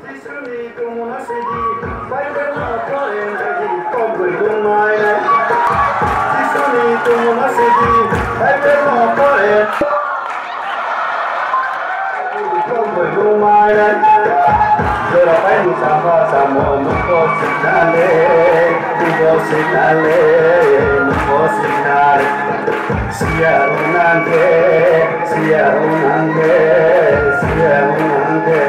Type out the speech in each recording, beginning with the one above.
Sisuni kumuna sidi, baikkan apa yang lagi kau bergumai. Sisuni kumuna sidi, baikkan apa yang kau bergumai. Berapa yang sama sama nuko sinale, nuko sinale, nuko sinale. Siarunange, siarunange, siarunange.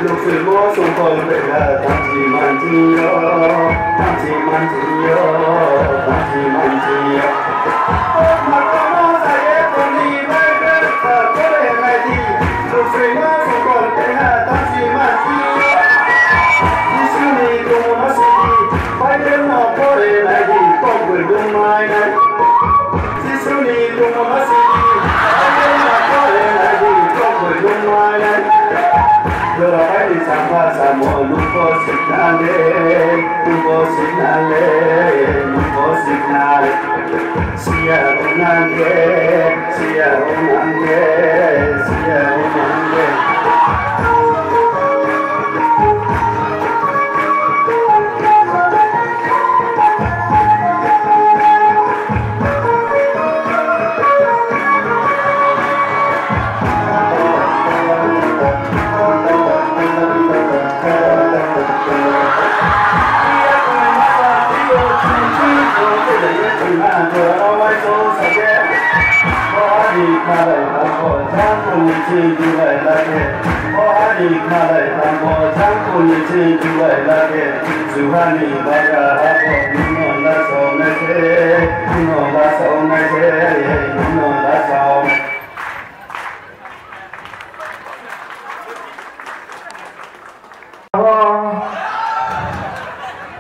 Lúc phim mô xung quanh về là tam chi man chi yo, tam chi man chi yo, tam chi man chi yo. Mà có mô sa ye cùng đi bay về là có thể ngày đi. Lúc phim mô xung quanh về là tam chi man chi yo. Đi siêu đi cùng nó sẽ đi, bay về nó có thể ngày đi, con vừa đúng mai này. Đi siêu đi cùng nó sẽ đi, bay về nó có thể ngày đi, con vừa đúng mai này. Berapa di sama-sama lupa signale, lupa signale, lupa signale. Siarunange, siarunange, siarunange.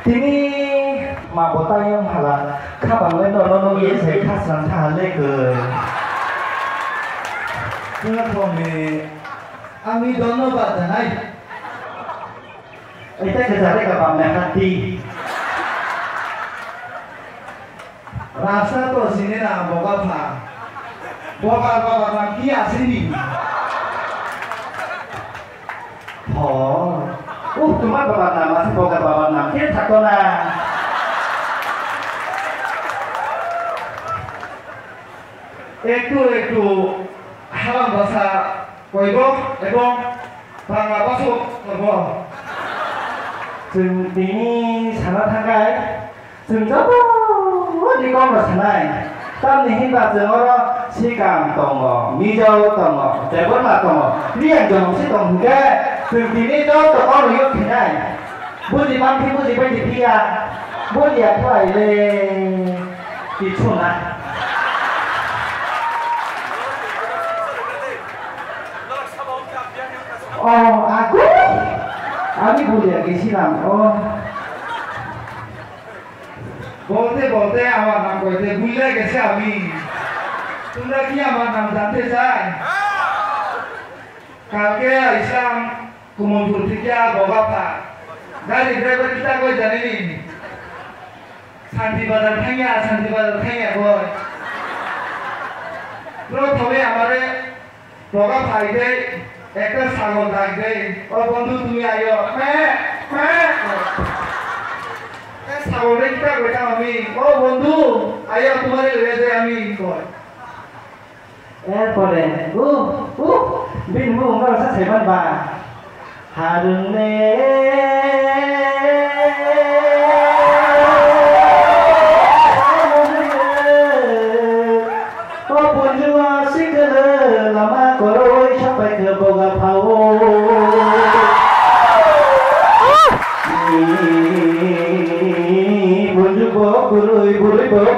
Tini mà bộ tay em là các bạn lên đó nó dễ sẽ khá sẵn thà lên cười nhưng mà thôi ami đó nó bạn thế này ấy tất cả các bạn này hati rasa to sini na boga pha boga na kia sini cuma bapak nama sih boga bapak nama kia takona একটু হালাম ভাষা কইব এবং বাংলা ভাষা করব जों बेनि साना थाखाय जों जोबोद गम सानाय तामनि हिनबा जों सिगां दङ मिजौ दङ जेबोमा दङ रियां जंसि दं हुगे जों बेनि ज' दङ नुयो फिनाय बुजिबांखि बुजिबाय दिपिया बुजियाथ' आइले बिछुना aku boleh kesiram. बोलते आवाज नाम कहते भूले कैसे अभी तुमने क्या हमारा नाम जानते जाए काके इस्लाम कुमंपुर क्या बोगा था गाड़ी ड्राइवर kita कोई जाने नहीं शांति बाजार खाएंगे कोई लोग थोड़े हमारे बोगा भाई दे एक सागों दाग दे और बंधु तुम्हें आयो मैं सागों रे kita कोई काम अमी ओ बंधु आयो तुम्हारे ले दे अमी कोई परे बिन मुंगा सा सेवन बा हारुने ओ पुजुआ सिकल लमा कोरोई sampai ke boga pau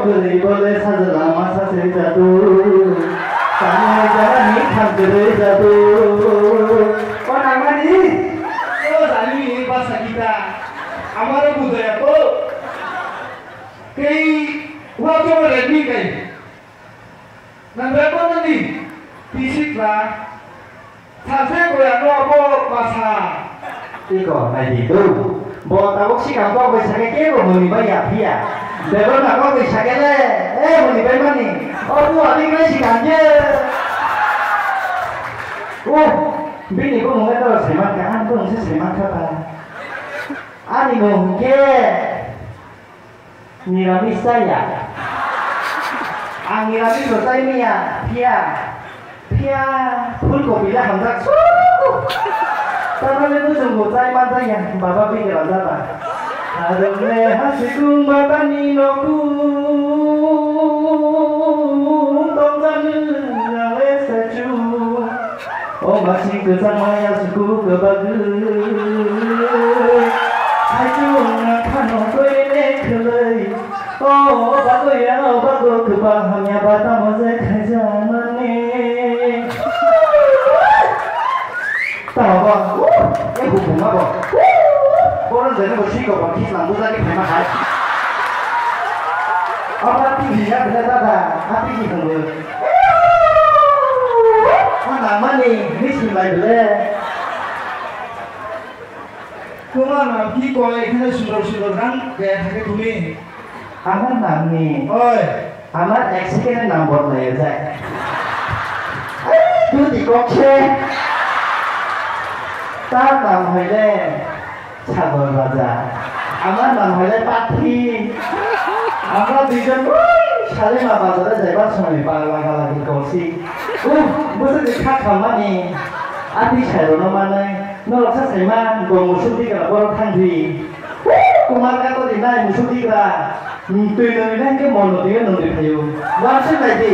그리 벌레 찾으라마 사세자도 땅에 자라니 탐그를 자도 나가니 자리 bahasa kita amara budaya ko kay wato ready kay nandako nanti fisik lah 사세 고향 뭐 bahasa 이거 말이도 뭐 따복 시간 뭐 사게 깨고 뭐니 뭐야 피야 내가 나고 그 사게래 에 뭐니 배만이 뭐 어디 그 시간이야 오 Bini ko mong ito, seman ka, ano kung seman ka pa? Ani mo, ke? Niramis saya. Ang niramis ko tayo niya, pia. Pia, pul ko bila handak, suuuh. Tama nito sungguh tayo man tayo, baba pikiran tata. Adong leha sikung bata ninoku, tonggan ngale seju. Oh masih kesana ya suku kebagus Hajung kano koine kelai Oh bago ya bago kebahamnya bata moze kajanane Tahu apa? Ini hukum apa? Orang jadi bersih kok bangkit lampu tadi memang hal Apa tingginya bisa tata? Hati sih tunggu nama nih, ini sih Kemana? Kikoi kita sudah kan kayak hari ini. Amat nami. Oi. Amat eksik kan nambot nih, Zak. Tuh di kokce. Tak namanya cabur raja. Amat namanya pati. Amat dijan. Saling apa saja saya semua lagi kursi. Musuh dekat sama nih. Ati saya mana? Nolok saya mana? Gua musuh di kana orang tanggi. Kumar kata di mana musuh di kana? Tuh ini ke mono dia nanti kayu. Wajib lagi.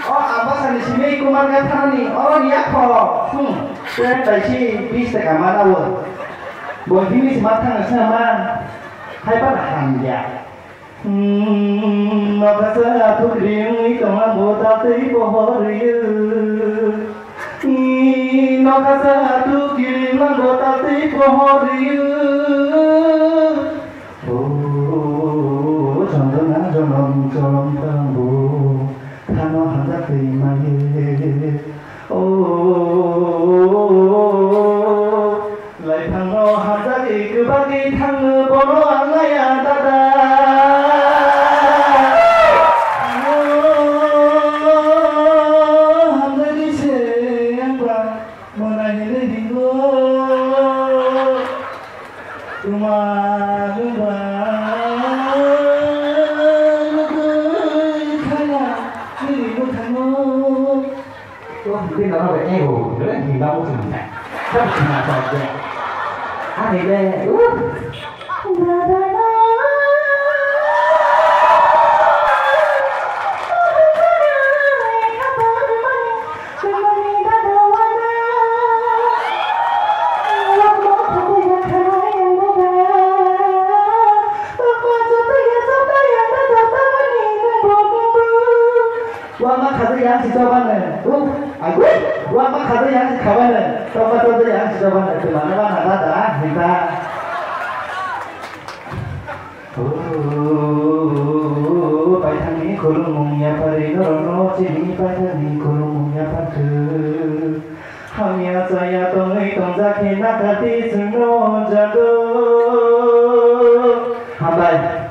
Oh apa sana sini kumar kata nih? Oh dia kok. Saya tadi bisa kemana wah? Buat ini sematang sama. Hai pada hanya. Makasa aku ringi kama bota tei pohoriu Makasa aku kiriman bota tei pohoriu Oh jangan jangan tanggu Kano handa tei maye Oh Lai kano handa tei kebagi tang bono angaya dada Mungkin orang berewo, dengan gila musim tak, tapi cuma saja. Hari deh, Wama kata yang siapa aku, wama kata yang siapa tempat yang siapa kemana mana ada kita. Pai thang ni kulumnya pari rono cini pai thang ni kulumnya patu. Hanya saya tongi tongja kena kati semua jatuh. Hambai.